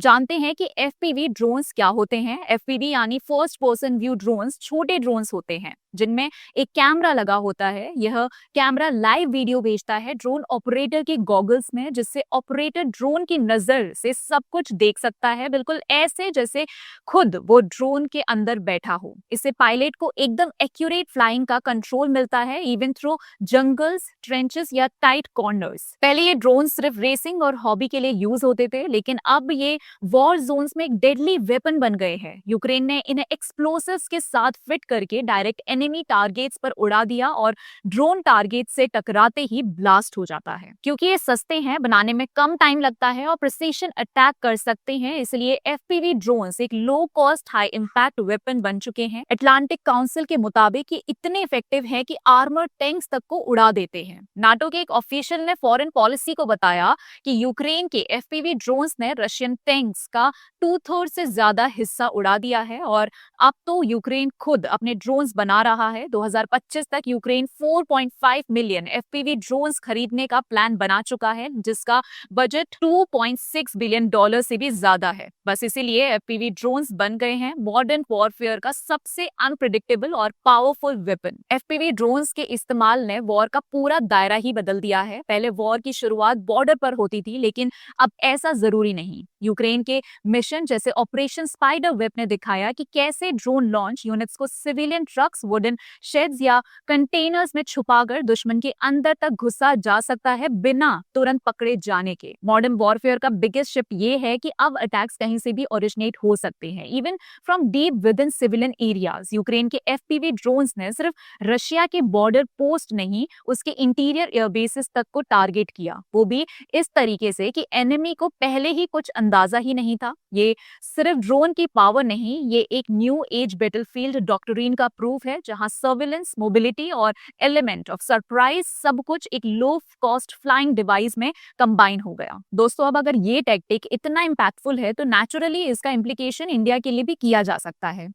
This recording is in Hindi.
जानते हैं कि एफपीवी ड्रोन्स क्या होते हैं। एफपीवी यानी फर्स्ट पर्सन व्यू ड्रोन्स छोटे ड्रोन्स होते हैं जिनमें एक कैमरा लगा होता है। यह कैमरा लाइव वीडियो भेजता है ड्रोन ऑपरेटर के गॉगल्स में, जिससे ऑपरेटर ड्रोन की नजर से सब कुछ देख सकता है, बिल्कुल ऐसे जैसे खुद वो ड्रोन के अंदर बैठा हो। इससे पायलट को एकदम एक्यूरेट फ्लाइंग का कंट्रोल मिलता है, इवन थ्रू जंगल्स, ट्रेंचेस या टाइट कॉर्नर्स। पहले ये ड्रोन सिर्फ रेसिंग और हॉबी के लिए यूज होते थे, लेकिन अब ये वॉर जोन्स में एक डेडली वेपन बन गए हैं। यूक्रेन ने इन्हें एक्सप्लोसिव्स के साथ फिट करके डायरेक्ट एनिमी टारगेट्स पर उड़ा दिया और ड्रोन टारगेट से टकराते ही ब्लास्ट हो जाता है। क्योंकि ये सस्ते हैं, बनाने में कम टाइम लगता है और प्रिसीशन अटैक कर सकते हैं, इसलिए एफपीवी ड्रोन्स एक low cost high impact weapon बन चुके हैं। अटलांटिक काउंसिल के मुताबिक ये इतने इफेक्टिव हैं कि आर्मर टैंक्स तक को उड़ा देते हैं। नाटो के एक ऑफिशियल ने फॉरेन पॉलिसी को बताया कि यूक्रेन के एफपीवी ड्रोन्स ने रशियन टैंक्स का 2/3 से ज्यादा हिस्सा उड़ा दिया है और अब तो यूक्रेन खुद अपने ड्रोन्स बना रहा है। 2025 तक यूक्रेन 4.5 मिलियन एफपीवी ड्रोन्स खरीदने का प्लान बना चुका है, जिसका बजट $2.6 बिलियन से भी ज्यादा है। बस इसीलिए एफपीवी ड्रोन्स बन गए हैं मॉडर्न वॉरफेयर का सबसे अनप्रिडिक्टेबल और पावरफुल वेपन। एफपीवी ड्रोन्स के इस्तेमाल ने वॉर का पूरा दायरा ही बदल दिया है। पहले वॉर की शुरुआत बॉर्डर पर होती थी, लेकिन अब ऐसा जरूरी नहीं। यूक्रेन के मिशन जैसे ऑपरेशन स्पाइडर वेब ने दिखाया कि कैसे ड्रोन लॉन्च यूनिट्स को सिविलियन ट्रक्स, वुडन शेड्स या कंटेनर्स में छुपाकर दुश्मन के अंदर तक घुसा जा सकता है बिना तुरंत पकड़े जाने के। मॉडर्न वॉरफेयर का बिगेस्ट शिफ्ट ये है कि अब अटैक्स कहीं से भी ओरिजिनेट हो सकते हैं, even from deep with in civilian areas. Ukraine के एफपीवी ड्रोन्स ने सिर्फ रशिया के बॉर्डर पोस्ट नहीं, उसके इंटीरियर एयरबेसेस तक को टारगेट किया, वो भी इस तरीके से कि एनिमी को पहले ही कुछ अंदाजा ही नहीं था। ये सिर्फ ड्रोन की पावर नहीं, ये एक न्यू एज बैटलफील्ड डॉक्ट्रिन का प्रूफ है, जहां सर्विलेंस, मोबिलिटी और एलिमेंट ऑफ सरप्राइज सब कुछ एक लो कॉस्ट फ्लाइंग डिवाइस में कंबाइन हो गया। दोस्तों, अब अगर ये टैक्टिक इतना इंपैक्टफुल है तो नेचुरली इसका इम्प्लीकेशन इंडिया के लिए भी किया जा सकता है।